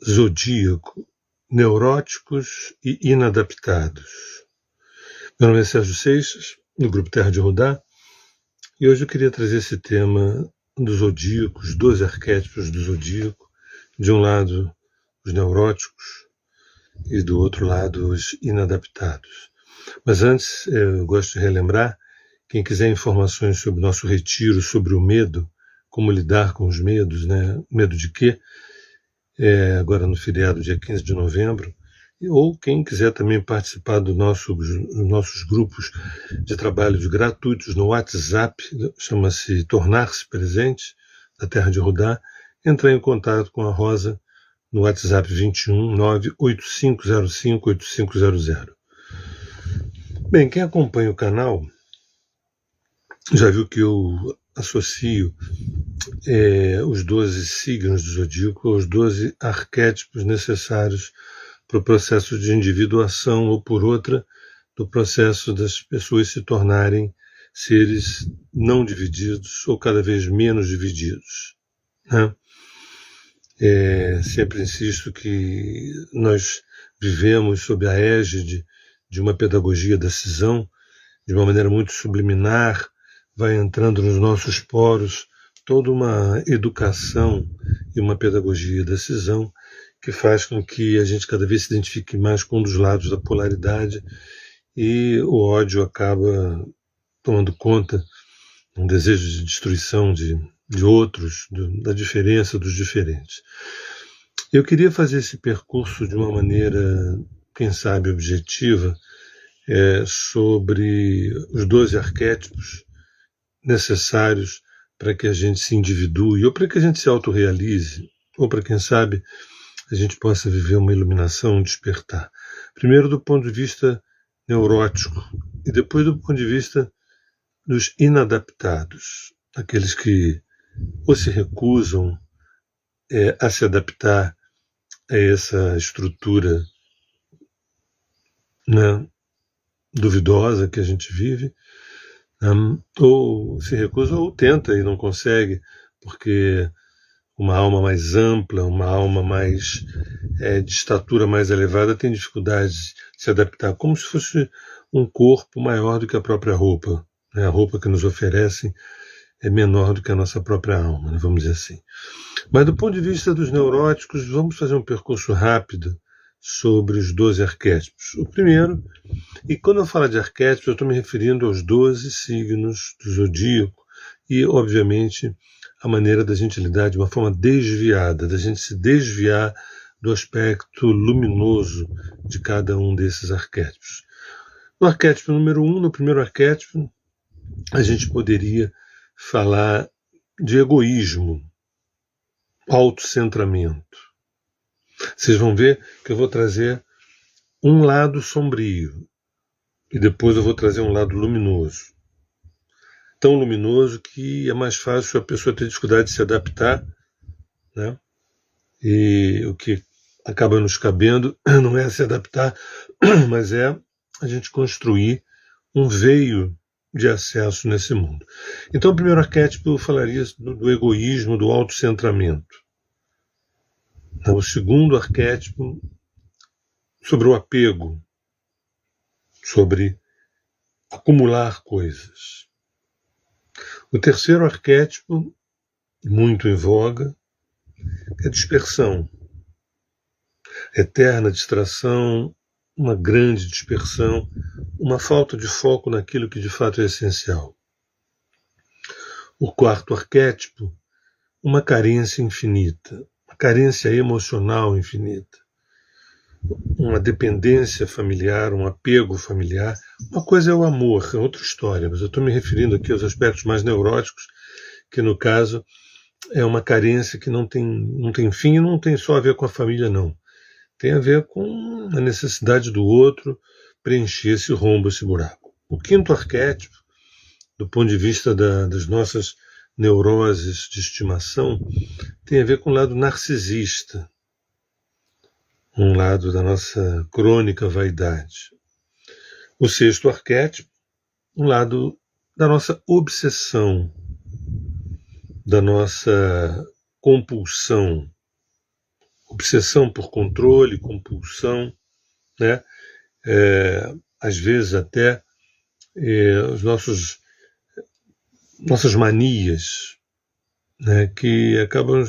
zodíaco, neuróticos e inadaptados. Meu nome é Sérgio Seixas, do Grupo Terra de Rodar, e hoje eu queria trazer esse tema dos zodíacos, 12 arquétipos do zodíaco, de um lado os neuróticos e do outro lado os inadaptados. Mas antes, eu gosto de relembrar, quem quiser informações sobre o nosso retiro, sobre o medo, como lidar com os medos, né? Medo de quê? Agora no feriado, dia 15 de novembro, ou quem quiser também participar dos nossos grupos de trabalhos gratuitos no WhatsApp, chama-se Tornar-se Presente, da Terra de Rodar, entrar em contato com a Rosa no WhatsApp 21 98505 8500. Bem, quem acompanha o canal já viu que eu associo os 12 signos do zodíaco aos 12 arquétipos necessários para o processo de individuação ou por outra, do processo das pessoas se tornarem seres não divididos ou cada vez menos divididos, né? Sempre insisto que nós vivemos sob a égide de uma pedagogia da cisão, de uma maneira muito subliminar, vai entrando nos nossos poros toda uma educação e uma pedagogia da cisão que faz com que a gente cada vez se identifique mais com um dos lados da polaridade e o ódio acaba tomando conta, um desejo de destruição de outros, da diferença dos diferentes. Eu queria fazer esse percurso de uma maneira, quem sabe, objetiva, sobre os 12 arquétipos necessários para que a gente se individue, ou para que a gente se autorrealize, ou para, quem sabe, a gente possa viver uma iluminação, um despertar. Primeiro do ponto de vista neurótico, e depois do ponto de vista dos inadaptados, aqueles que ou se recusam a se adaptar a essa estrutura, né, duvidosa que a gente vive, ou se recusa ou tenta e não consegue, porque uma alma mais ampla, uma alma mais de estatura mais elevada tem dificuldade de se adaptar, como se fosse um corpo maior do que a própria roupa, né? A roupa que nos oferecem é menor do que a nossa própria alma, né? Vamos dizer assim. Mas do ponto de vista dos neuróticos, vamos fazer um percurso rápido sobre os 12 arquétipos. O primeiro, e quando eu falo de arquétipos, eu estou me referindo aos 12 signos do zodíaco e, obviamente, a maneira da gente lidar de uma forma desviada, da gente se desviar do aspecto luminoso de cada um desses arquétipos. No arquétipo número 1, no primeiro arquétipo, a gente poderia falar de egoísmo, autocentramento. Vocês vão ver que eu vou trazer um lado sombrio e depois eu vou trazer um lado luminoso. Tão luminoso que é mais fácil a pessoa ter dificuldade de se adaptar, né? E o que acaba nos cabendo não é se adaptar, mas é a gente construir um veio de acesso nesse mundo. Então, o primeiro arquétipo eu falaria do egoísmo, do autocentramento. O segundo arquétipo, sobre o apego, sobre acumular coisas. O terceiro arquétipo, muito em voga, é a dispersão. Eterna distração, uma grande dispersão, uma falta de foco naquilo que de fato é essencial. O quarto arquétipo, uma carência infinita, uma carência emocional infinita, uma dependência familiar, um apego familiar. Uma coisa é o amor, é outra história, mas eu estou me referindo aqui aos aspectos mais neuróticos, que no caso é uma carência que não tem fim e não tem só a ver com a família, não. Tem a ver com a necessidade do outro preencher esse rombo, esse buraco. O quinto arquétipo, do ponto de vista das nossas neuroses de estimação, tem a ver com o lado narcisista, um lado da nossa crônica vaidade. O sexto arquétipo, um lado da nossa obsessão, da nossa compulsão. obsessão por controle, compulsão, né? Às vezes até nossas manias, né? Que acabam...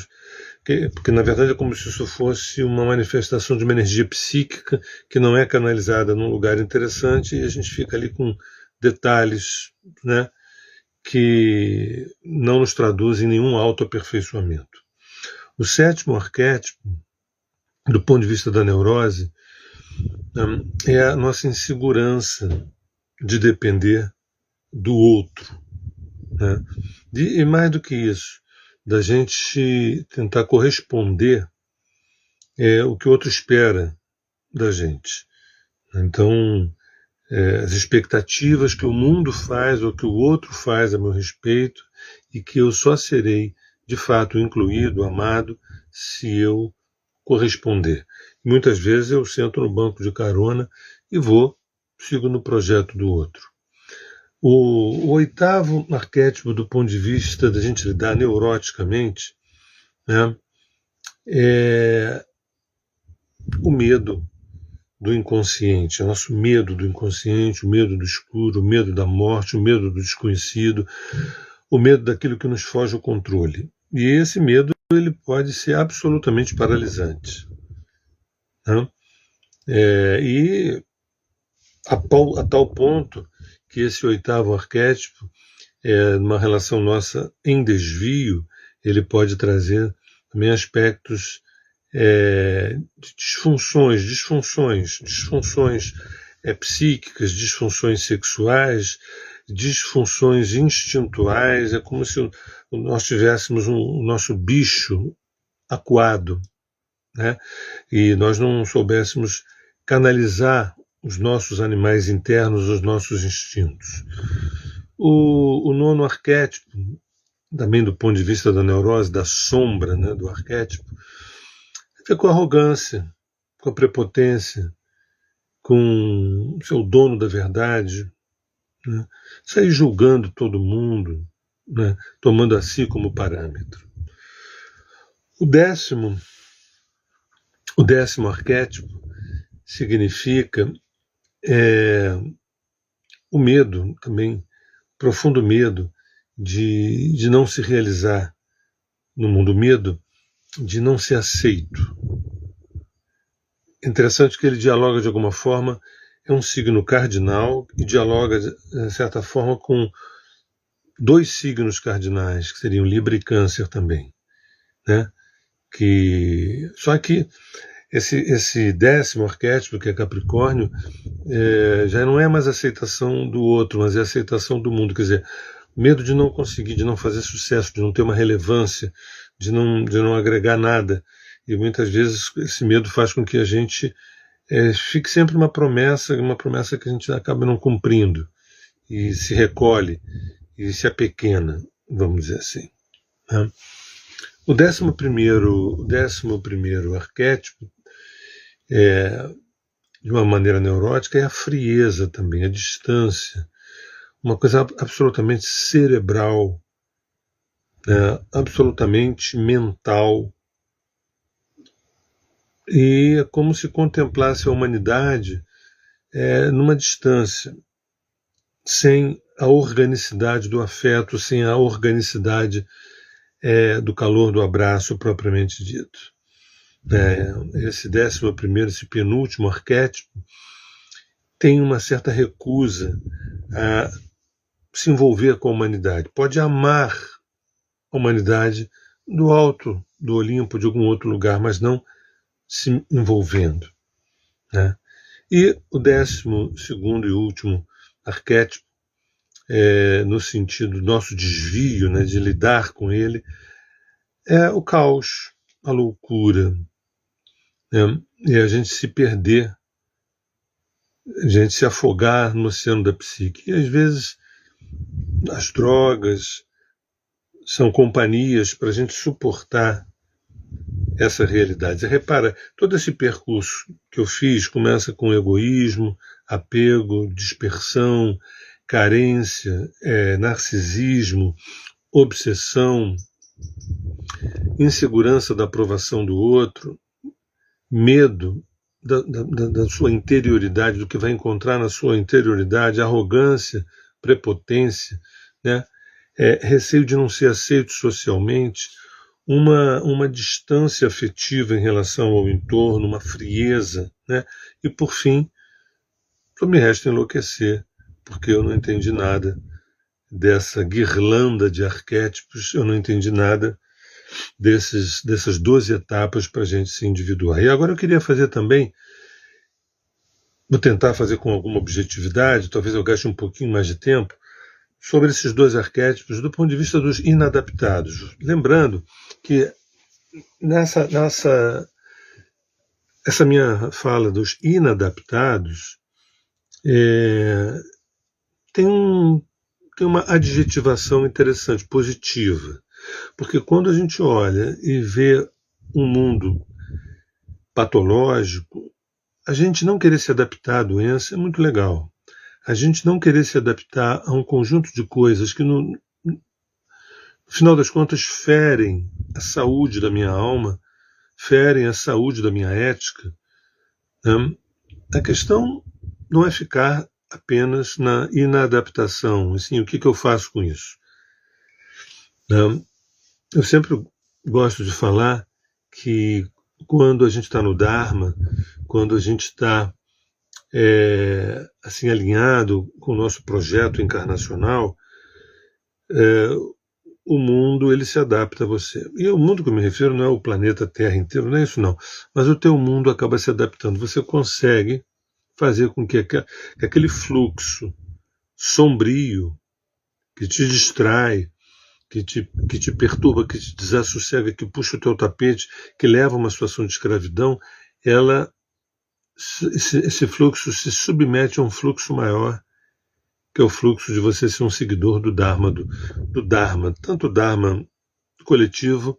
Porque, na verdade, é como se isso fosse uma manifestação de uma energia psíquica que não é canalizada num lugar interessante, e a gente fica ali com detalhes, né, que não nos traduzem nenhum autoaperfeiçoamento. O sétimo arquétipo, do ponto de vista da neurose, é a nossa insegurança de depender do outro, né? E mais do que isso, da gente tentar corresponder o que o outro espera da gente. Então, as expectativas que o mundo faz ou que o outro faz a meu respeito, e que eu só serei de fato incluído, amado, se eu corresponder. Muitas vezes eu sento no banco de carona e sigo no projeto do outro. O oitavo arquétipo, do ponto de vista da gente lidar neuroticamente, né, é o medo do inconsciente, o nosso medo do inconsciente, o medo do escuro, o medo da morte, o medo do desconhecido, o medo daquilo que nos foge ao controle. E esse medo, ele pode ser absolutamente paralisante, né? E a tal ponto que esse oitavo arquétipo, numa relação nossa em desvio, ele pode trazer também aspectos de disfunções psíquicas, disfunções sexuais, disfunções instintuais. É como se nós tivéssemos o nosso bicho acuado, né? E nós não soubéssemos canalizar os nossos animais internos, os nossos instintos. O nono arquétipo, também do ponto de vista da neurose, da sombra, né, do arquétipo, é com a arrogância, com a prepotência, com o seu dono da verdade, né? Sair julgando todo mundo, né? Tomando a si como parâmetro. O décimo arquétipo significa o medo também, profundo medo de não se realizar no mundo, medo de não ser aceito. Interessante que ele dialoga de alguma forma, é um signo cardinal e dialoga de certa forma com dois signos cardinais, que seriam Libra e Câncer também, né? Só que esse décimo arquétipo, que é Capricórnio, já não é mais aceitação do outro, mas é aceitação do mundo. Quer dizer, medo de não conseguir, de não fazer sucesso, de não ter uma relevância, de não agregar nada. E muitas vezes esse medo faz com que a gente fique sempre uma promessa que a gente acaba não cumprindo, e se recolhe, e se apequena, vamos dizer assim, né? O décimo primeiro arquétipo, de uma maneira neurótica, é a frieza também, a distância, uma coisa absolutamente cerebral, né, absolutamente mental, e é como se contemplasse a humanidade numa distância, sem a organicidade do afeto, sem a organicidade do calor do abraço propriamente dito. Esse décimo primeiro, esse penúltimo arquétipo, tem uma certa recusa a se envolver com a humanidade. Pode amar a humanidade do alto do Olimpo, de algum outro lugar, mas não se envolvendo, né? E o 12º e último arquétipo, no sentido do nosso desvio, né, de lidar com ele, é o caos, a loucura, né? E a gente se perder, a gente se afogar no oceano da psique. E às vezes as drogas são companhias para a gente suportar essa realidade. Você repara, todo esse percurso que eu fiz começa com egoísmo, apego, dispersão, carência, narcisismo, obsessão, insegurança da aprovação do outro, medo da sua interioridade, do que vai encontrar na sua interioridade, arrogância, prepotência, né? Receio de não ser aceito socialmente, uma distância afetiva em relação ao entorno, uma frieza, né? E por fim, só me resta enlouquecer, porque eu não entendi nada dessa guirlanda de arquétipos, eu não entendi nada dessas 12 etapas para a gente se individuar. E agora eu queria fazer também, vou tentar fazer com alguma objetividade, talvez eu gaste um pouquinho mais de tempo, sobre esses 12 arquétipos do ponto de vista dos inadaptados. Lembrando que essa minha fala dos inadaptados tem uma adjetivação interessante, positiva. Porque quando a gente olha e vê um mundo patológico, a gente não querer se adaptar à doença é muito legal. A gente não querer se adaptar a um conjunto de coisas que, no final das contas, ferem a saúde da minha alma, ferem a saúde da minha ética, né? A questão não é ficar apenas na inadaptação, assim, o que eu faço com isso? Né? Eu sempre gosto de falar que quando a gente está no Dharma, quando a gente está assim alinhado com o nosso projeto encarnacional, o mundo ele se adapta a você. E o mundo que eu me refiro não é o planeta Terra inteiro, não é isso não. Mas o teu mundo acaba se adaptando. Você consegue fazer com que aquele fluxo sombrio que te distrai, que te perturba, que te desassossega, que puxa o teu tapete, que leva a uma situação de escravidão, esse fluxo se submete a um fluxo maior, que é o fluxo de você ser um seguidor do Dharma, do Dharma, tanto o Dharma coletivo,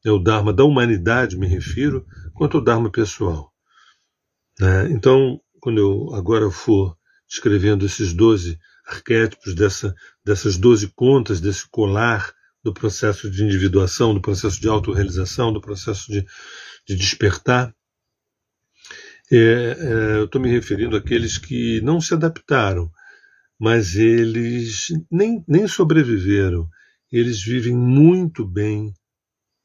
o Dharma da humanidade, me refiro, quanto o Dharma pessoal. Né? Então, quando eu agora for descrevendo esses 12 arquétipos, dessas 12 contas, desse colar do processo de individuação, do processo de autorrealização, do processo de despertar, eu estou me referindo àqueles que não se adaptaram, mas eles nem sobreviveram. Eles vivem muito bem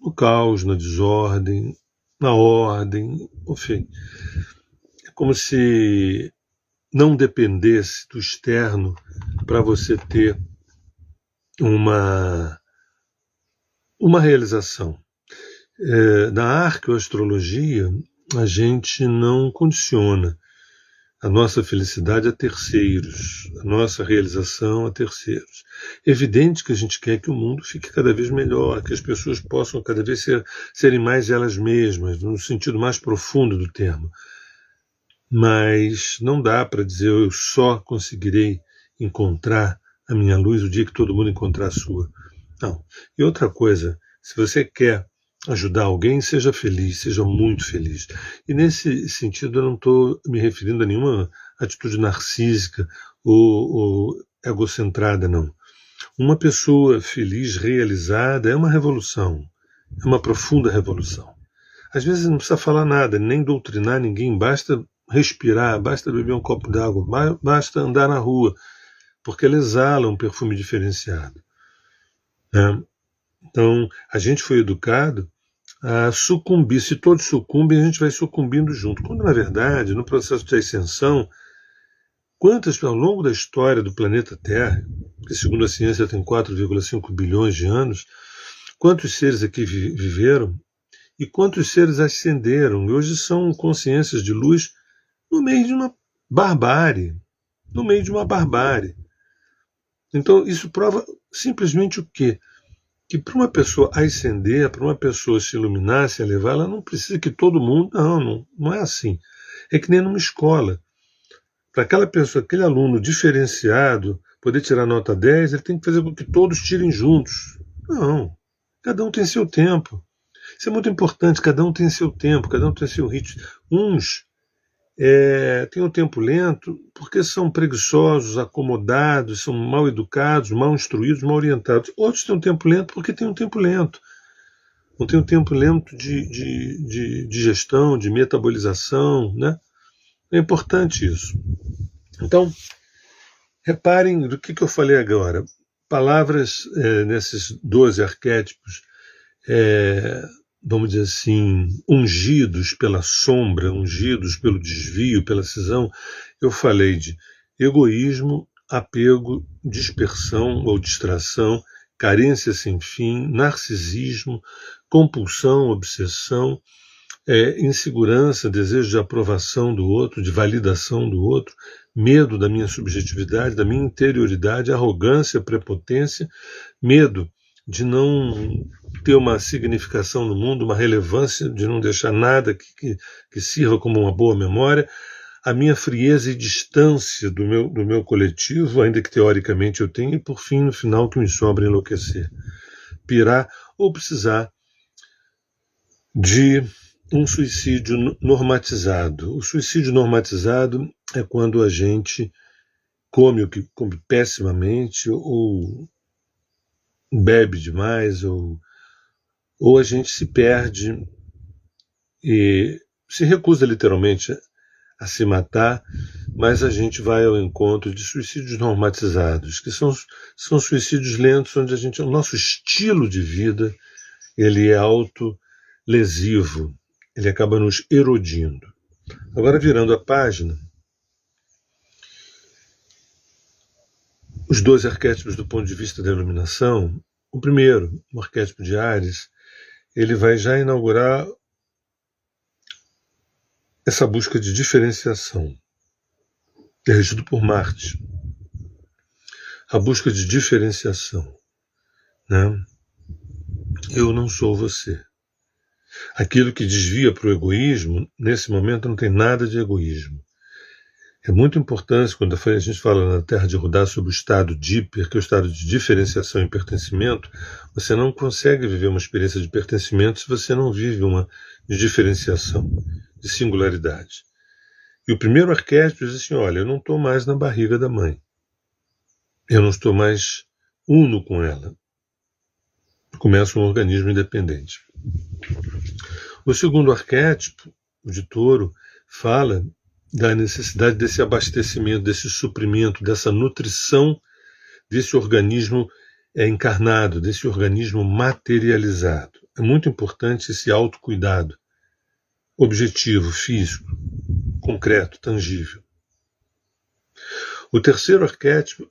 no caos, na desordem, na ordem, enfim. É como se não dependesse do externo para você ter uma realização. Na arqueoastrologia, a gente não condiciona a nossa felicidade a terceiros, a nossa realização a terceiros. É evidente que a gente quer que o mundo fique cada vez melhor, que as pessoas possam cada vez serem mais elas mesmas, no sentido mais profundo do termo. Mas não dá para dizer eu só conseguirei encontrar a minha luz o dia que todo mundo encontrar a sua. Não. E outra coisa, se você quer ajudar alguém, seja feliz, seja muito feliz. E nesse sentido eu não estou me referindo a nenhuma atitude narcísica ou egocentrada, não. Uma pessoa feliz, realizada, é uma revolução, é uma profunda revolução. Às vezes não precisa falar nada, nem doutrinar ninguém, basta respirar, basta beber um copo d'água, basta andar na rua, porque ela exala um perfume diferenciado. Né? Então, a gente foi educado a sucumbir. Se todos sucumbem, a gente vai sucumbindo junto. Quando, na verdade, no processo de ascensão, ao longo da história do planeta Terra, que segundo a ciência tem 4,5 bilhões de anos, quantos seres aqui viveram e quantos seres ascenderam e hoje são consciências de luz no meio de uma barbárie. No meio de uma barbárie. Então, isso prova simplesmente o quê? Que para uma pessoa ascender, para uma pessoa se iluminar, se elevar, ela não precisa que todo mundo... Não é assim. É que nem numa escola. Para aquela pessoa, aquele aluno diferenciado, poder tirar nota 10, ele tem que fazer com que todos tirem juntos. Não. Cada um tem seu tempo. Isso é muito importante. Cada um tem seu tempo, cada um tem seu ritmo. Uns têm o tempo lento porque são preguiçosos, acomodados, são mal educados, mal instruídos, mal orientados. Outros têm um tempo lento porque têm um tempo lento. não tem um tempo lento de digestão, de metabolização, né? É importante isso. Então, reparem do que eu falei agora. Palavras nesses 12 arquétipos, vamos dizer assim, ungidos pela sombra, ungidos pelo desvio, pela cisão. Eu falei de egoísmo, apego, dispersão ou distração, carência sem fim, narcisismo, compulsão, obsessão, insegurança, desejo de aprovação do outro, de validação do outro, medo da minha subjetividade, da minha interioridade, arrogância, prepotência, medo de não ter uma significação no mundo, uma relevância, de não deixar nada que sirva como uma boa memória, a minha frieza e distância do meu coletivo, ainda que teoricamente eu tenha, e por fim, no final, que me sobra enlouquecer, pirar ou precisar de um suicídio normatizado. O suicídio normatizado é quando a gente come pessimamente, ou bebe demais, ou a gente se perde e se recusa literalmente a se matar, mas a gente vai ao encontro de suicídios normatizados, que são suicídios lentos, onde o nosso estilo de vida ele é autolesivo, ele acaba nos erodindo. Agora, virando a página, os 12 arquétipos do ponto de vista da iluminação, o primeiro, o arquétipo de Áries, ele vai já inaugurar essa busca de diferenciação, regido por Marte. A busca de diferenciação, né? Eu não sou você. Aquilo que desvia para o egoísmo, nesse momento não tem nada de egoísmo. É muito importante quando a gente fala na Terra de Rudá sobre o estado díper, que é o estado de diferenciação e pertencimento. Você não consegue viver uma experiência de pertencimento se você não vive uma de diferenciação, de singularidade. E o primeiro arquétipo diz assim, olha, eu não estou mais na barriga da mãe. Eu não estou mais uno com ela. Começa um organismo independente. O segundo arquétipo, o de Touro, fala da necessidade desse abastecimento, desse suprimento, dessa nutrição desse organismo encarnado, desse organismo materializado. É muito importante esse autocuidado objetivo, físico, concreto, tangível. O terceiro arquétipo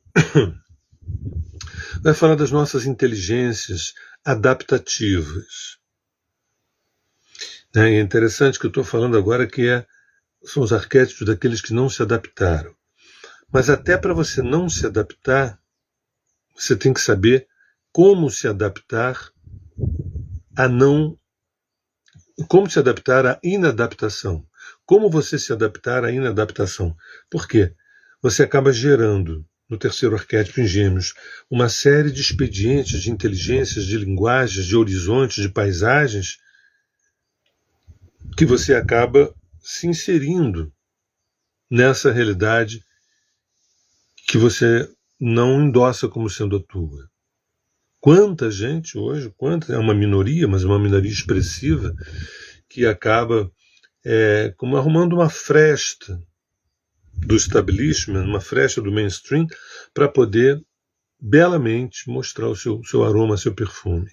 vai falar das nossas inteligências adaptativas. É interessante que eu estou falando agora que são os arquétipos daqueles que não se adaptaram. Mas até para você não se adaptar, você tem que saber como se adaptar como se adaptar à inadaptação. Como você se adaptar à inadaptação? Por quê? Você acaba gerando, no terceiro arquétipo em Gêmeos, uma série de expedientes, de inteligências, de linguagens, de horizontes, de paisagens, que você acaba se inserindo nessa realidade que você não endossa como sendo a tua. Quanta gente hoje, é uma minoria, mas uma minoria expressiva, que acaba como arrumando uma fresta do establishment, uma fresta do mainstream, para poder belamente mostrar o seu aroma, seu perfume.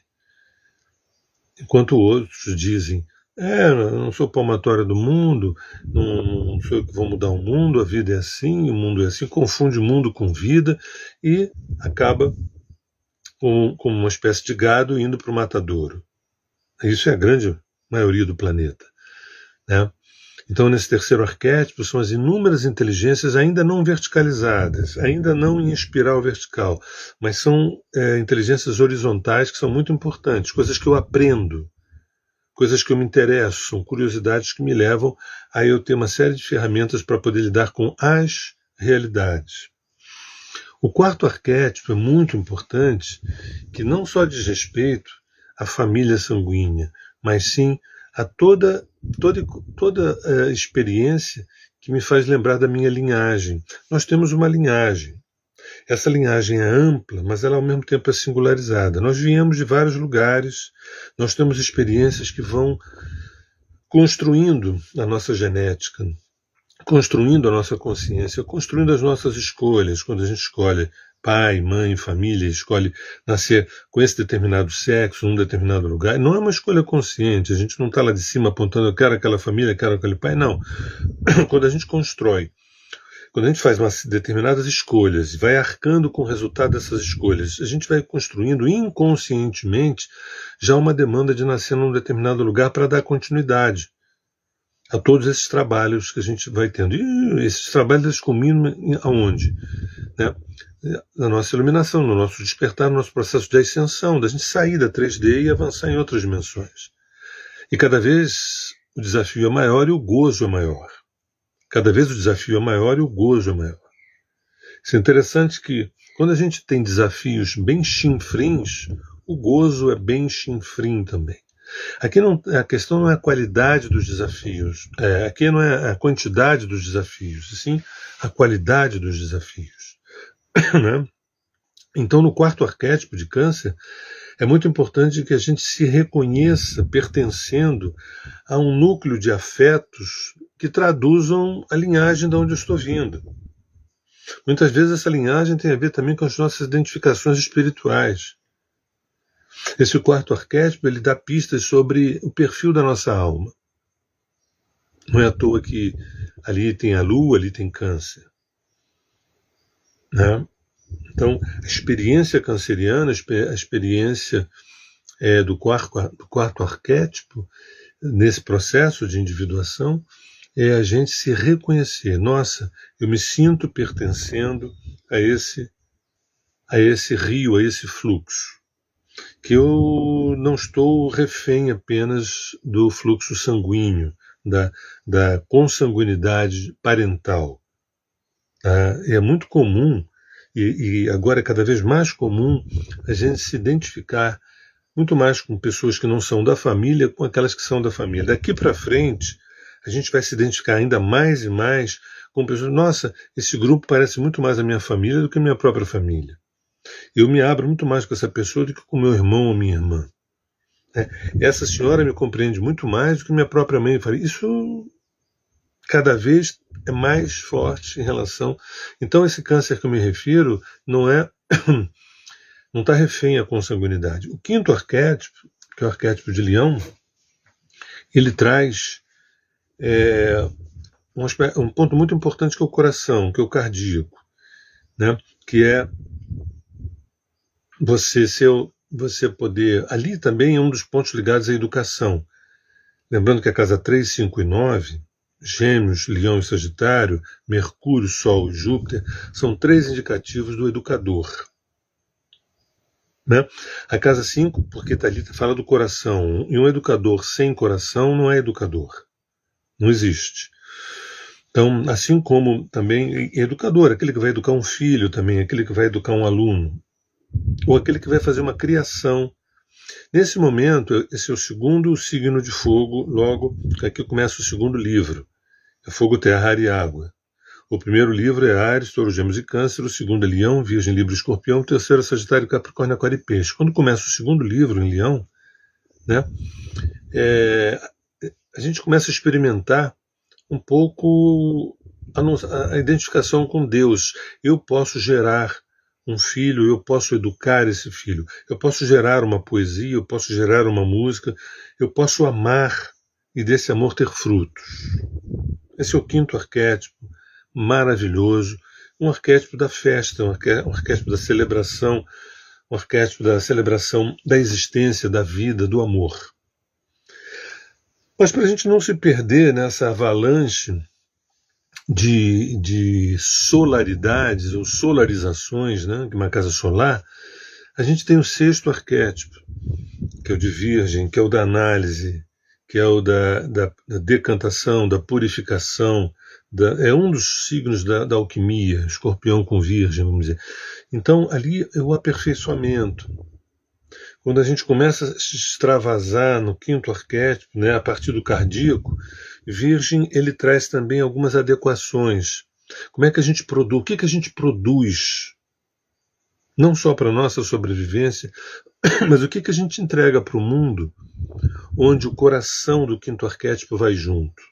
Enquanto outros dizem, eu não sou palmatória do mundo, não sou eu que vou mudar o mundo, a vida é assim, o mundo é assim, confunde o mundo com vida e acaba como uma espécie de gado indo para o matadouro. Isso é a grande maioria do planeta, né? Então, nesse terceiro arquétipo, são as inúmeras inteligências ainda não verticalizadas, ainda não em espiral vertical, mas são inteligências horizontais que são muito importantes, coisas que eu aprendo, coisas que eu me interesso, são curiosidades que me levam a eu ter uma série de ferramentas para poder lidar com as realidades. O quarto arquétipo é muito importante, que não só diz respeito à família sanguínea, mas sim a toda experiência que me faz lembrar da minha linhagem. Nós temos uma linhagem. Essa linhagem é ampla, mas ela ao mesmo tempo é singularizada. Nós viemos de vários lugares, nós temos experiências que vão construindo a nossa genética, construindo a nossa consciência, construindo as nossas escolhas, quando a gente escolhe pai, mãe, família, escolhe nascer com esse determinado sexo, num determinado lugar. Não é uma escolha consciente, a gente não está lá de cima apontando eu quero aquela família, eu quero aquele pai, não. Quando a gente constrói, quando a gente faz determinadas escolhas e vai arcando com o resultado dessas escolhas, a gente vai construindo inconscientemente já uma demanda de nascer num determinado lugar para dar continuidade a todos esses trabalhos que a gente vai tendo. E esses trabalhos eles culminam aonde? Né? Na nossa iluminação, no nosso despertar, no nosso processo de ascensão, da gente sair da 3D e avançar em outras dimensões. E cada vez o desafio é maior e o gozo é maior. Cada vez o desafio é maior e o gozo é maior. Isso é interessante que quando a gente tem desafios bem chinfrins, o gozo é bem chinfrim também. Aqui a questão não é a qualidade dos desafios, aqui não é a quantidade dos desafios, e sim a qualidade dos desafios. Né? Então, no quarto arquétipo de Câncer, é muito importante que a gente se reconheça pertencendo a um núcleo de afetos que traduzam a linhagem de onde eu estou vindo. Muitas vezes essa linhagem tem a ver também com as nossas identificações espirituais. Esse quarto arquétipo ele dá pistas sobre o perfil da nossa alma. Não é à toa que ali tem a Lua, ali tem Câncer. Né? Então, a experiência canceriana, a experiência do quarto arquétipo, nesse processo de individuação, é a gente se reconhecer. Nossa, eu me sinto pertencendo a esse rio, a esse fluxo. Que eu não estou refém apenas do fluxo sanguíneo, da consanguinidade parental. É muito comum, e agora é cada vez mais comum, a gente se identificar muito mais com pessoas que não são da família, com aquelas que são da família. Daqui para frente, a gente vai se identificar ainda mais e mais com pessoas. Nossa, esse grupo parece muito mais a minha família do que a minha própria família. Eu me abro muito mais com essa pessoa do que com meu irmão ou minha irmã. Essa senhora me compreende muito mais do que minha própria mãe faria. Isso cada vez é mais forte em relação. Então, esse Câncer que eu me refiro não está refém à consanguinidade. O quinto arquétipo, que é o arquétipo de Leão, ele traz um ponto muito importante que é o coração, que é o cardíaco, né? Que é você poder... Ali também é um dos pontos ligados à educação. Lembrando que a casa 3, 5 e 9, Gêmeos, Leão e Sagitário, Mercúrio, Sol e Júpiter, são 3 indicativos do educador. Né? A casa 5, porque ali fala do coração, e um educador sem coração não é educador. Não existe. Então, assim como também educador, aquele que vai educar um filho também, aquele que vai educar um aluno, ou aquele que vai fazer uma criação. Nesse momento, esse é o segundo signo de fogo, logo aqui começa o segundo livro. É fogo, terra, ar e água. O primeiro livro é Áries, Touro, Gêmeos e Câncer, o segundo é Leão, Virgem, Libra e Escorpião, o terceiro é Sagitário, Capricórnio, Aquário e Peixe. Quando começa o segundo livro, em Leão, né, a gente começa a experimentar um pouco a identificação com Deus. Eu posso gerar um filho, eu posso educar esse filho, eu posso gerar uma poesia, eu posso gerar uma música, eu posso amar e desse amor ter frutos. Esse é o quinto arquétipo, maravilhoso, um arquétipo da festa, um arquétipo da celebração, um arquétipo da celebração da existência, da vida, do amor. Mas para a gente não se perder nessa avalanche de solaridades ou solarizações, né, que é uma casa solar, a gente tem o sexto arquétipo, que é o de Virgem, que é o da análise, que é o da decantação, da purificação, é um dos signos da alquimia, Escorpião com Virgem, vamos dizer. Então, ali é o aperfeiçoamento. Quando a gente começa a se extravasar no quinto arquétipo, né, a partir do cardíaco, Virgem ele traz também algumas adequações. Como é que a gente produz? O que a gente produz não só para a nossa sobrevivência, mas o que a gente entrega para o mundo onde o coração do quinto arquétipo vai junto.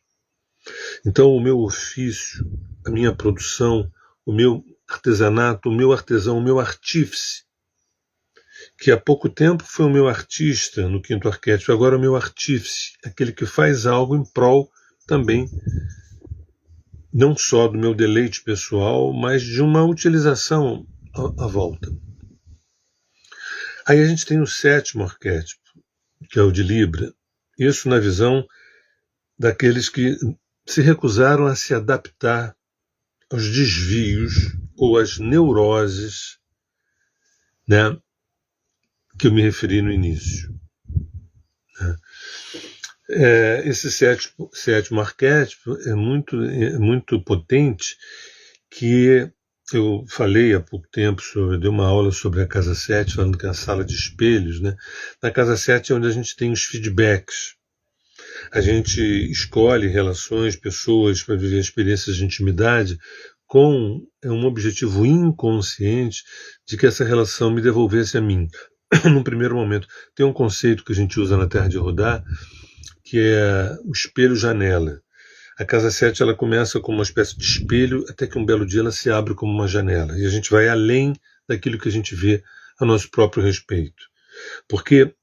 Então, o meu ofício, a minha produção, o meu artesanato, o meu artesão, o meu artífice, que há pouco tempo foi o meu artista no quinto arquétipo, agora é o meu artífice, aquele que faz algo em prol também, não só do meu deleite pessoal, mas de uma utilização à volta. Aí a gente tem o sétimo arquétipo, que é o de Libra. Isso na visão daqueles que se recusaram a se adaptar aos desvios ou às neuroses, né, que eu me referi no início. Esse sétimo arquétipo é muito potente, que eu falei há pouco tempo, dei uma aula sobre a casa 7, falando que é a sala de espelhos, né? Na casa 7 é onde a gente tem os feedbacks. A gente escolhe relações, pessoas para viver experiências de intimidade com um objetivo inconsciente de que essa relação me devolvesse a mim. Num primeiro momento, tem um conceito que a gente usa na Terra de Rodar, que é o espelho-janela. A casa 7 ela começa como uma espécie de espelho, até que um belo dia ela se abre como uma janela. E a gente vai além daquilo que a gente vê a nosso próprio respeito. Porque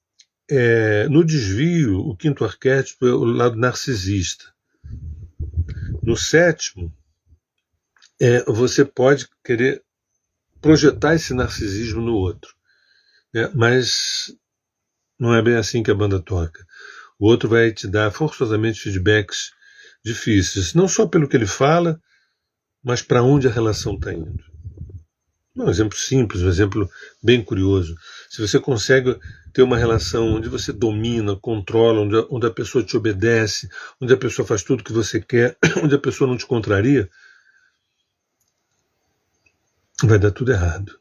no desvio, o quinto arquétipo é o lado narcisista. No sétimo, você pode querer projetar esse narcisismo no outro, né? Mas não é bem assim que a banda toca. O outro vai te dar forçosamente feedbacks difíceis, não só pelo que ele fala, mas para onde a relação está indo. Um exemplo simples, um exemplo bem curioso. Se você consegue ter uma relação onde você domina, controla, onde a pessoa te obedece, onde a pessoa faz tudo o que você quer, onde a pessoa não te contraria, vai dar tudo errado.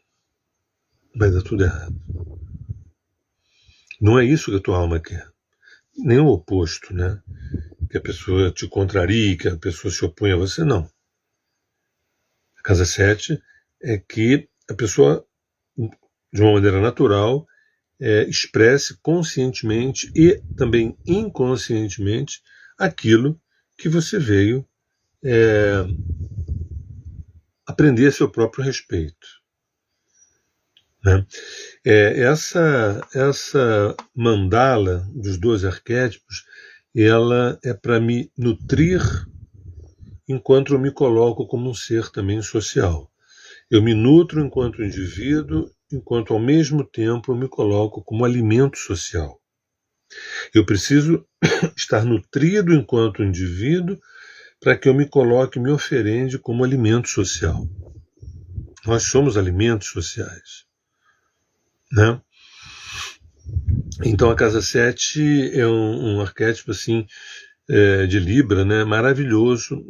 Vai dar tudo errado. Não é isso que a tua alma quer. Nem o oposto, né? Que a pessoa te contrarie, que a pessoa se oponha a você, não. A casa 7 é que a pessoa, de uma maneira natural, expresse conscientemente e também inconscientemente aquilo que você veio aprender a seu próprio respeito. Né? Essa mandala dos 12 arquétipos, ela é para me nutrir enquanto eu me coloco como um ser também social. Eu me nutro enquanto indivíduo, enquanto ao mesmo tempo eu me coloco como alimento social. Eu preciso estar nutrido enquanto indivíduo para que eu me coloque e me oferende como alimento social. Nós somos alimentos sociais, né? Então a casa 7 é um arquétipo assim, de Libra, né? Maravilhoso.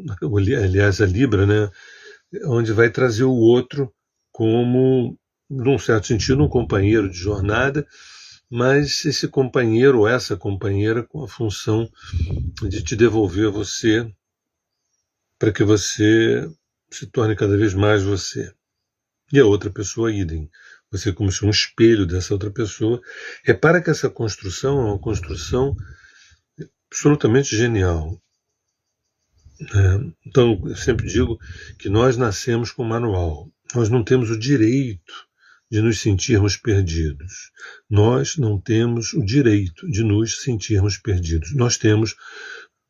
Aliás, a Libra, né? Onde vai trazer o outro como, num certo sentido, um companheiro de jornada, mas esse companheiro ou essa companheira com a função de te devolver a você para que você se torne cada vez mais você. E a outra pessoa, idem. Você como se um espelho dessa outra pessoa. Repara que essa construção é uma construção absolutamente genial. Então, eu sempre digo que nós nascemos com manual. Nós não temos o direito de nos sentirmos perdidos. Nós não temos o direito de nos sentirmos perdidos. Nós temos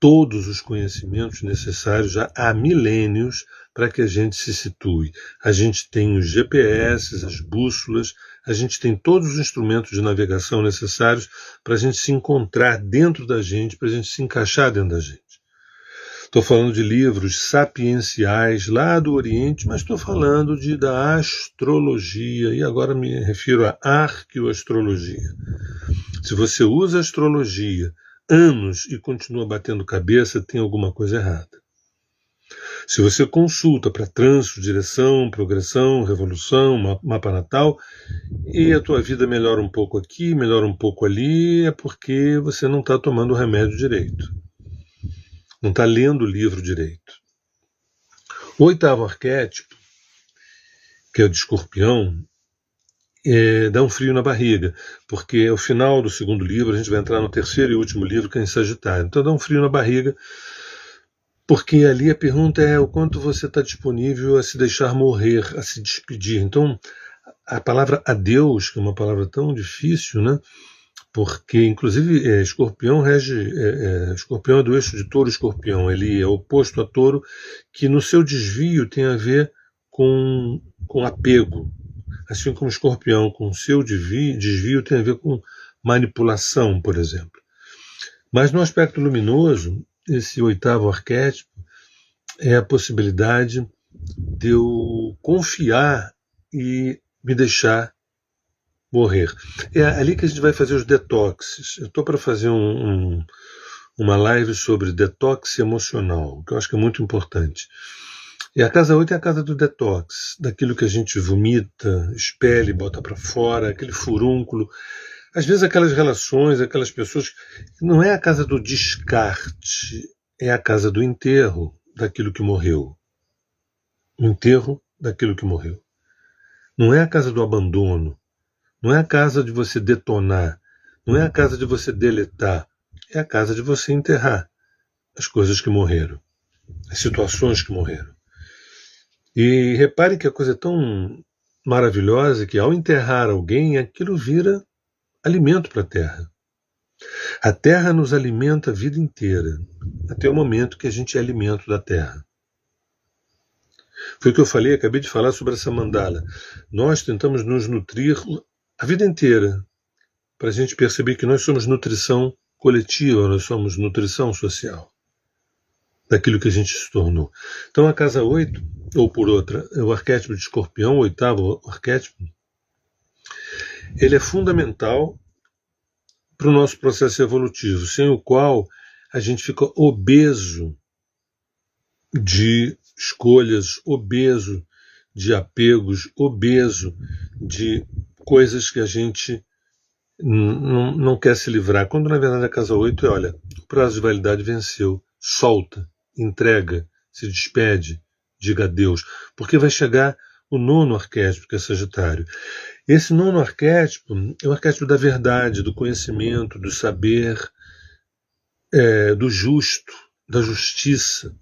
todos os conhecimentos necessários já há milênios para que a gente se situe. A gente tem os GPS, as bússolas, a gente tem todos os instrumentos de navegação necessários para a gente se encontrar dentro da gente, para a gente se encaixar dentro da gente. Estou falando de livros sapienciais lá do Oriente, mas estou falando da astrologia, e agora me refiro à arqueoastrologia. Se você usa astrologia anos e continua batendo cabeça, tem alguma coisa errada. Se você consulta para trânsito, direção, progressão, revolução, mapa natal, e a tua vida melhora um pouco aqui, melhora um pouco ali, é porque você não está tomando o remédio direito. Não está lendo o livro direito. O 8º arquétipo, que é o de Escorpião, dá um frio na barriga, porque ao final do segundo livro a gente vai entrar no terceiro e último livro, que é em Sagitário. Então dá um frio na barriga, porque ali a pergunta é o quanto você está disponível a se deixar morrer, a se despedir. Então a palavra adeus, que é uma palavra tão difícil, né? Porque inclusive Escorpião rege, Escorpião é do eixo de Touro-Escorpião, ele é oposto a Touro, que no seu desvio tem a ver com apego, assim como Escorpião com o seu desvio tem a ver com manipulação, por exemplo. Mas no aspecto luminoso, esse oitavo arquétipo é a possibilidade de eu confiar e me deixar morrer. É ali que a gente vai fazer os detoxes. Eu estou para fazer uma live sobre detox emocional, que eu acho que é muito importante. E a casa 8 é a casa do detox, daquilo que a gente vomita, expele, bota para fora, aquele furúnculo. Às vezes aquelas relações, aquelas pessoas... Não é a casa do descarte, é a casa do enterro daquilo que morreu. O enterro daquilo que morreu. Não é a casa do abandono. Não é a casa de você detonar, não é a casa de você deletar, é a casa de você enterrar as coisas que morreram, as situações que morreram. E repare que a coisa é tão maravilhosa que ao enterrar alguém, aquilo vira alimento para a Terra. A Terra nos alimenta a vida inteira, até o momento que a gente é alimento da Terra. Foi o que eu falei, acabei de falar sobre essa mandala. Nós tentamos nos nutrir a vida inteira, para a gente perceber que nós somos nutrição coletiva, nós somos nutrição social, daquilo que a gente se tornou. Então a casa 8, ou por outra, o arquétipo de Escorpião, o oitavo arquétipo, ele é fundamental para o nosso processo evolutivo, sem o qual a gente fica obeso de escolhas, obeso de apegos, obeso de coisas que a gente não quer se livrar, quando na verdade a casa 8 é, olha, o prazo de validade venceu, solta, entrega, se despede, diga adeus, porque vai chegar o nono arquétipo, que é Sagitário. Esse nono arquétipo é o arquétipo da verdade, do conhecimento, do saber, do justo, da justiça.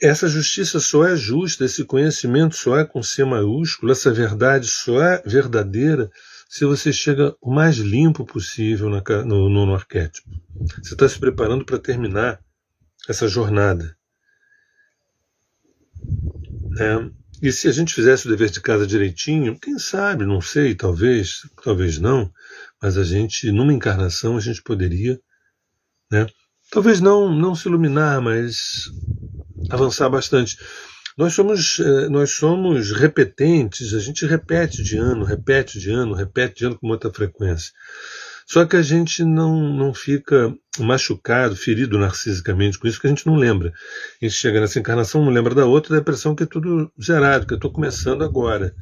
Essa justiça só é justa, esse conhecimento só é com C maiúsculo, essa verdade só é verdadeira se você chega o mais limpo possível no nono arquétipo. Você está se preparando para terminar essa jornada. E se a gente fizesse o dever de casa direitinho, quem sabe, não sei, talvez não, mas a gente, numa encarnação, a gente poderia, talvez não se iluminar, mas avançar bastante. Nós somos repetentes, a gente repete de ano com muita frequência. Só que a gente não fica machucado, ferido narcisicamente com isso, que a gente não lembra. A gente chega nessa encarnação, não lembra da outra, dá a impressão que é tudo zerado, que eu estou começando agora.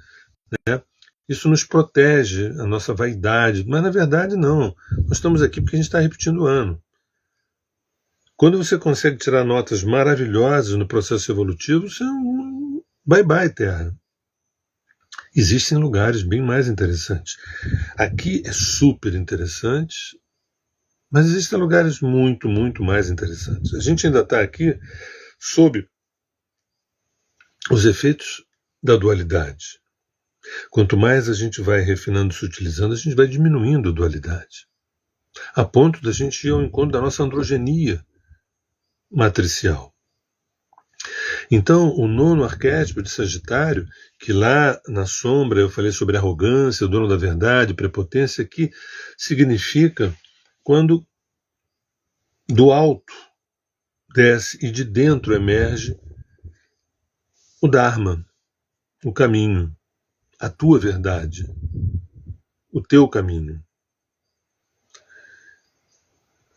Isso nos protege, a nossa vaidade, mas na verdade não. Nós estamos aqui porque a gente está repetindo o ano. Quando você consegue tirar notas maravilhosas no processo evolutivo, você é um bye-bye, Terra. Existem lugares bem mais interessantes. Aqui é super interessante, mas existem lugares muito, muito mais interessantes. A gente ainda está aqui sob os efeitos da dualidade. Quanto mais a gente vai refinando, se utilizando, a gente vai diminuindo a dualidade. A ponto da gente ir ao encontro da nossa androgenia matricial. Então, o nono arquétipo de Sagitário, que lá na sombra eu falei sobre arrogância, o dono da verdade, prepotência, que significa quando do alto desce e de dentro emerge o Dharma, o caminho, a tua verdade, o teu caminho.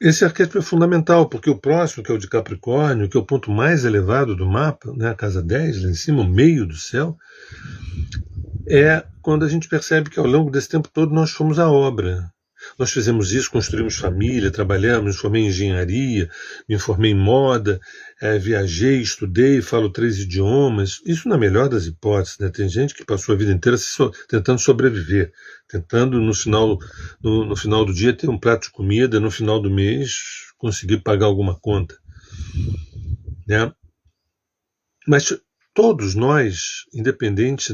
Esse arquétipo é fundamental, porque o próximo, que é o de Capricórnio, que é o ponto mais elevado do mapa, a casa 10, lá em cima, o meio do céu, é quando a gente percebe que ao longo desse tempo todo nós fomos a obra. nós fizemos isso, construímos família, trabalhamos, me formei em engenharia, me formei em moda, viajei, estudei, falo 3 idiomas. Isso na melhor das hipóteses, né? Tem gente que passou a vida inteira tentando sobreviver, tentando no final do dia ter um prato de comida, no final do mês conseguir pagar alguma conta, né? Mas todos nós, independente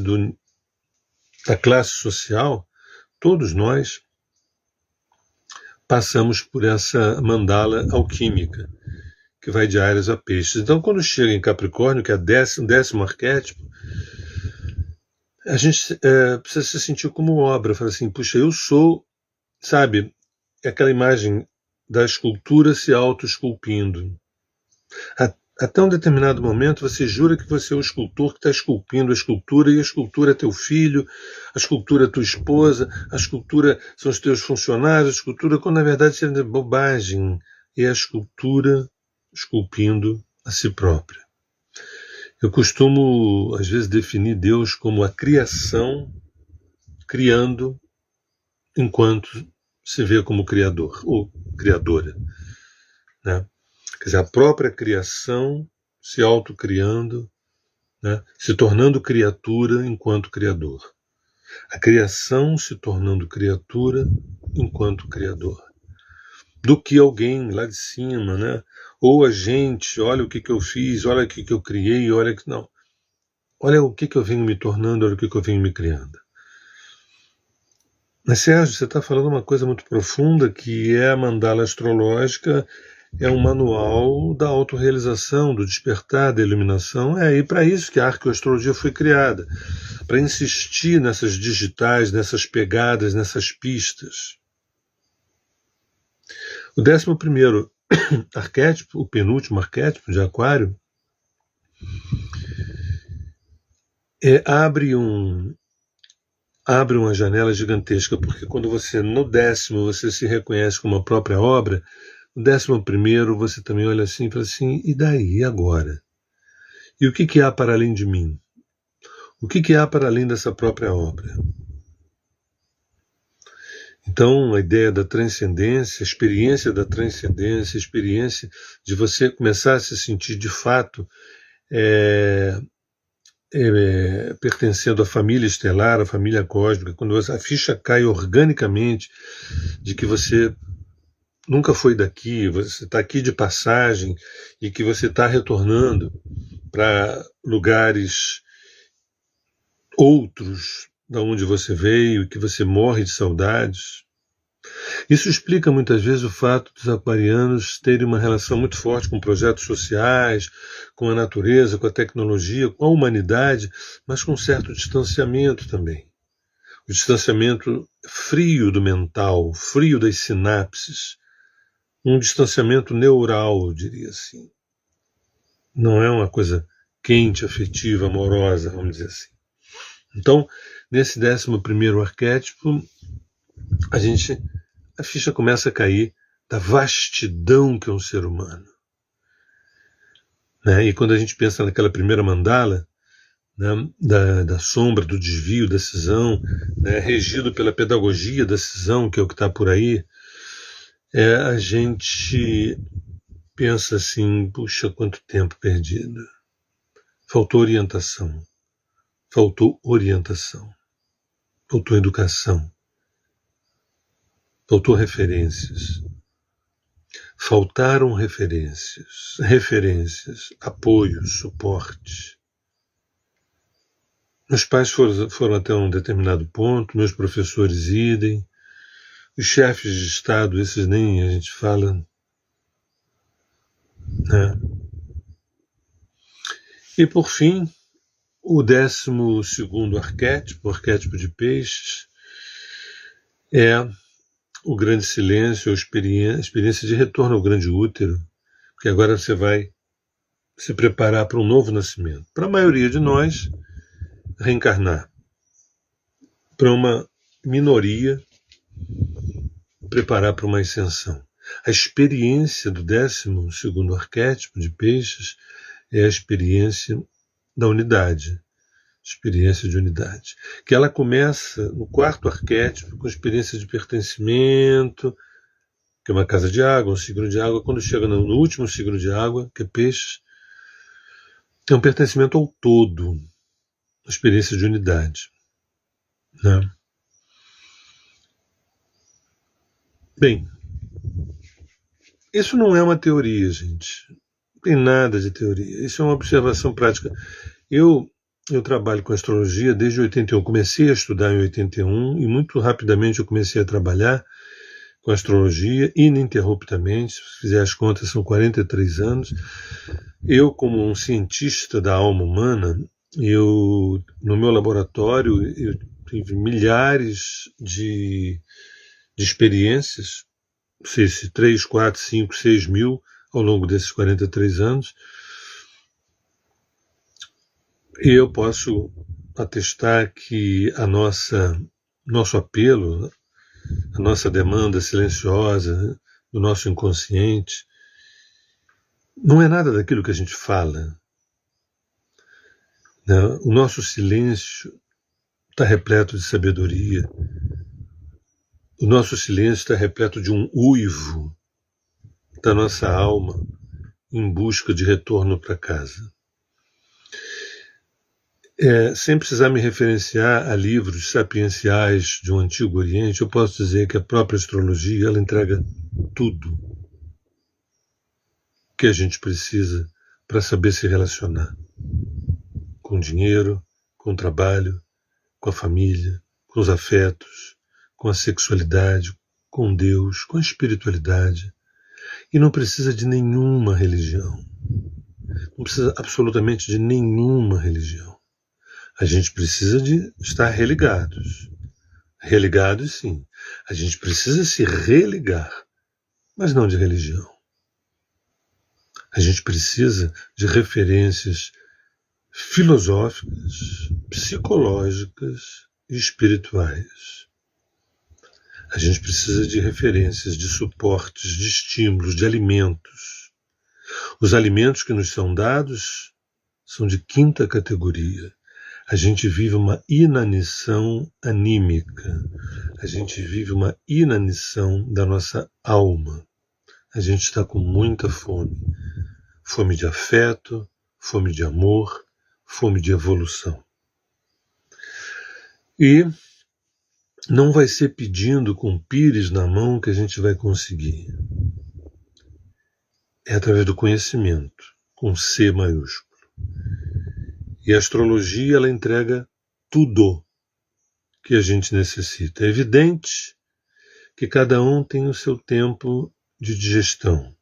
da classe social, todos nós passamos por essa mandala alquímica, que vai de Áries a Peixes. Então, quando chega em Capricórnio, que é o décimo arquétipo, a gente precisa se sentir como obra. Fala assim, puxa, eu sou, sabe, aquela imagem da escultura se auto-esculpindo. Até um determinado momento você jura que você é o escultor que está esculpindo a escultura, e a escultura é teu filho, a escultura é tua esposa, a escultura são os teus funcionários, a escultura, quando na verdade isso é bobagem, é a escultura esculpindo a si própria. Eu costumo, às vezes, definir Deus como a criação criando enquanto se vê como criador, ou criadora, né? Quer dizer, a própria criação se autocriando, né? Se tornando criatura enquanto criador. A criação se tornando criatura enquanto criador. Do que alguém lá de cima, né? Ou a gente, olha o que eu fiz, olha o que eu criei, olha que não. Olha o que eu venho me tornando, olha o que eu venho me criando. Mas, Sérgio, você está falando uma coisa muito profunda, que é a mandala astrológica, é um manual da autorrealização, do despertar, da iluminação. E para isso que a arqueoastrologia foi criada, para insistir nessas digitais, nessas pegadas, nessas pistas. O 11º arquétipo, o penúltimo arquétipo de Aquário, abre uma janela gigantesca, porque quando você, no 10º, você se reconhece como a própria obra, no 11º você também olha assim e fala assim, e daí, e agora? E o que há para além de mim? O que há para além dessa própria obra? Então, a ideia da transcendência, a experiência da transcendência, a experiência de você começar a se sentir de fato pertencendo à família estelar, à família cósmica, quando a ficha cai organicamente de que você nunca foi daqui, você está aqui de passagem e que você está retornando para lugares outros da onde você veio e que você morre de saudades. Isso explica muitas vezes o fato dos aquarianos terem uma relação muito forte com projetos sociais, com a natureza, com a tecnologia, com a humanidade, mas com um certo distanciamento também. O distanciamento frio do mental, frio das sinapses, um distanciamento neural, eu diria assim. Não é uma coisa quente, afetiva, amorosa, vamos dizer assim. Então, nesse 11º arquétipo, a ficha começa a cair da vastidão que é um ser humano. Né? E quando a gente pensa naquela primeira mandala, né, da sombra, do desvio, da cisão, né, regido pela pedagogia da cisão, que é o que está por aí, a gente pensa assim, puxa, quanto tempo perdido. Faltou orientação. Faltou educação, faltou referências, faltaram referências, apoio, suporte. Meus pais foram até um determinado ponto, meus professores idem, os chefes de Estado, esses nem a gente fala, né? E por fim, o 12º arquétipo, o arquétipo de Peixes, é o grande silêncio, a experiência de retorno ao grande útero, porque agora você vai se preparar para um novo nascimento. Para a maioria de nós, reencarnar. Para uma minoria, preparar para uma ascensão. A experiência do 12º arquétipo de Peixes é a experiência da unidade, experiência de unidade. Que ela começa no quarto arquétipo com experiência de pertencimento, que é uma casa de água, um signo de água. Quando chega no último signo de água, que é peixe, é um pertencimento ao todo, uma experiência de unidade. Né? Bem, isso não é uma teoria, gente. Não tem nada de teoria. Isso é uma observação prática. Eu trabalho com astrologia desde 81. Comecei a estudar em 81 e muito rapidamente eu comecei a trabalhar com astrologia ininterruptamente. Se fizer as contas, são 43 anos. Eu, como um cientista da alma humana, no meu laboratório, eu tive milhares de experiências, não sei se 3, 4, 5, 6 mil ao longo desses 43 anos. E eu posso atestar que nosso apelo, a nossa demanda silenciosa do nosso inconsciente, não é nada daquilo que a gente fala. Né? O nosso silêncio está repleto de sabedoria. O nosso silêncio está repleto de um uivo da nossa alma em busca de retorno para casa. Sem precisar me referenciar a livros sapienciais de um antigo Oriente, eu posso dizer que a própria astrologia ela entrega tudo que a gente precisa para saber se relacionar com o dinheiro, com o trabalho, com a família, com os afetos, com a sexualidade, com Deus, com a espiritualidade. E não precisa de nenhuma religião. Não precisa absolutamente de nenhuma religião. A gente precisa de estar religados. Religados, sim. A gente precisa se religar, mas não de religião. A gente precisa de referências filosóficas, psicológicas e espirituais. A gente precisa de referências, de suportes, de estímulos, de alimentos. Os alimentos que nos são dados são de quinta categoria. A gente vive uma inanição anímica. A gente vive uma inanição da nossa alma. A gente está com muita fome. Fome de afeto, fome de amor, fome de evolução. E não vai ser pedindo com pires na mão que a gente vai conseguir. É através do conhecimento, com C maiúsculo. E a astrologia, ela entrega tudo que a gente necessita. É evidente que cada um tem o seu tempo de digestão.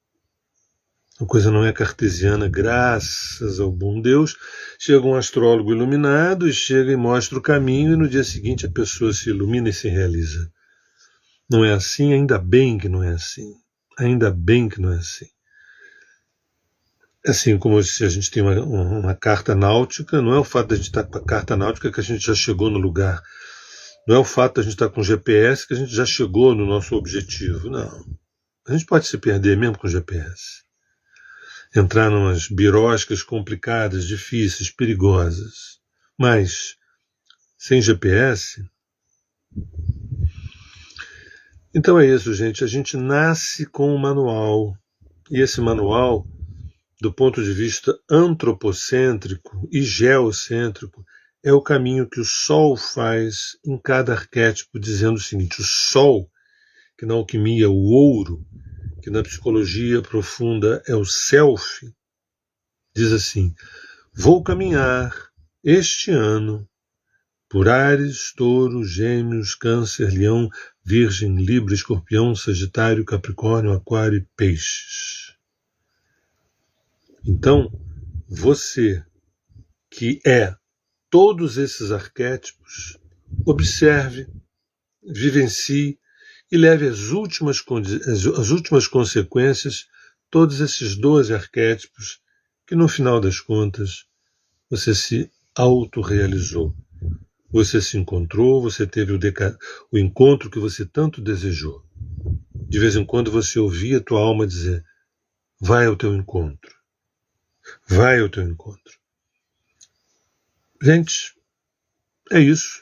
A coisa não é cartesiana, graças ao bom Deus. Chega um astrólogo iluminado e chega e mostra o caminho e no dia seguinte a pessoa se ilumina e se realiza. Não é assim, ainda bem que não é assim. Ainda bem que não é assim. Assim como se a gente tem uma carta náutica, não é o fato de a gente estar com a carta náutica que a gente já chegou no lugar. Não é o fato de a gente estar com o GPS que a gente já chegou no nosso objetivo. Não. A gente pode se perder mesmo com o GPS. Entrar em umas biroscas complicadas, difíceis, perigosas. Mas, sem GPS... Então é isso, gente. A gente nasce com um manual. E esse manual, do ponto de vista antropocêntrico e geocêntrico, é o caminho que o Sol faz em cada arquétipo, dizendo o seguinte: o Sol, que na alquimia é o ouro, que na psicologia profunda é o self, diz assim: vou caminhar este ano por Áries, Touro, Gêmeos, Câncer, Leão, Virgem, Libra, Escorpião, Sagitário, Capricórnio, Aquário e Peixes. Então, você que é todos esses arquétipos, observe, vivencie e leve às últimas consequências todos esses 12 arquétipos que, no final das contas, você se autorrealizou. Você se encontrou, você teve o encontro que você tanto desejou. De vez em quando você ouvia a tua alma dizer: vai ao teu encontro. Vai ao teu encontro. Gente, É isso.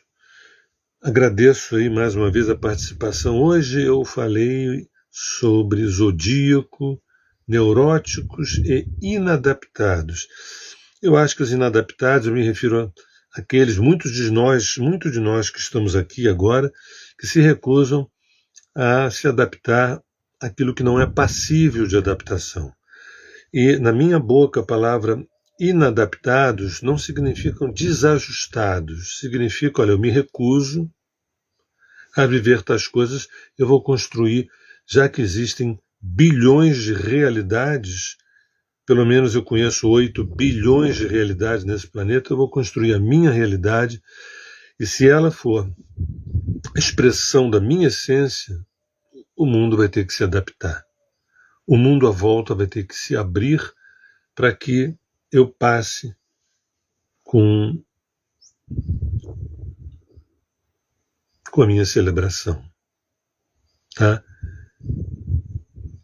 Agradeço aí mais uma vez a participação. Hoje eu falei sobre zodíaco, neuróticos e inadaptados. Eu acho que os inadaptados, eu me refiro àqueles, muitos de nós que estamos aqui agora, que se recusam a se adaptar àquilo que não é passível de adaptação. E na minha boca a palavra inadaptados não significam desajustados, significa, olha, eu me recuso a viver tais coisas, eu vou construir, já que existem bilhões de realidades, pelo menos eu conheço 8 bilhões de realidades nesse planeta, eu vou construir a minha realidade, e se ela for a expressão da minha essência, o mundo vai ter que se adaptar. O mundo à volta vai ter que se abrir para que eu passe com a minha celebração. Tá?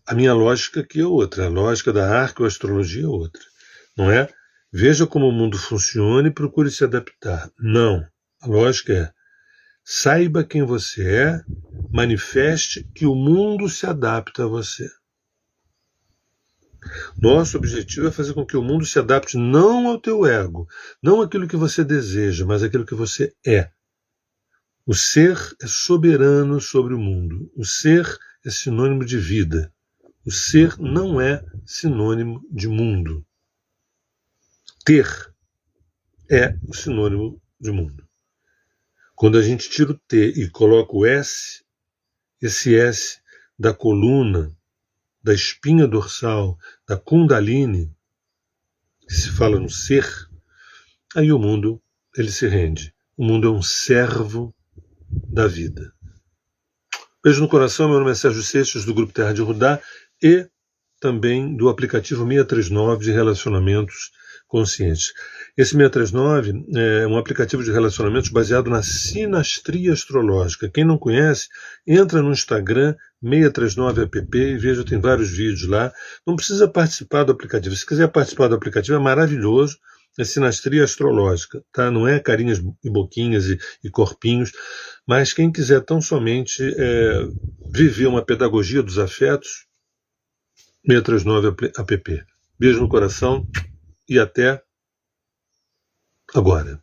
A minha lógica aqui é outra, a lógica da arqueoastrologia é outra. Não é? Veja como o mundo funciona e procure se adaptar. Não. A lógica é: saiba quem você é, manifeste que o mundo se adapta a você. Nosso objetivo é fazer com que o mundo se adapte não ao teu ego, não àquilo que você deseja, mas àquilo que você é. O ser é soberano sobre o mundo. O ser é sinônimo de vida. O ser não é sinônimo de mundo. Ter é o sinônimo de mundo. Quando a gente tira o T e coloca o S, esse S da coluna, da espinha dorsal, da Kundalini, que se fala no ser, aí o mundo ele se rende. O mundo é um servo da vida. Beijo no coração, meu nome é Sérgio Seixas, do Grupo Terra de Rudá e também do aplicativo 639 de relacionamentos conscientes. Esse 639 é um aplicativo de relacionamentos baseado na sinastria astrológica. Quem não conhece, entra no Instagram 639app e veja, tem vários vídeos lá. Não precisa participar do aplicativo. Se quiser participar do aplicativo, é maravilhoso. É sinastria astrológica, tá? Não é carinhas e boquinhas e corpinhos, mas quem quiser tão somente viver uma pedagogia dos afetos, 639app. Beijo no coração e até agora.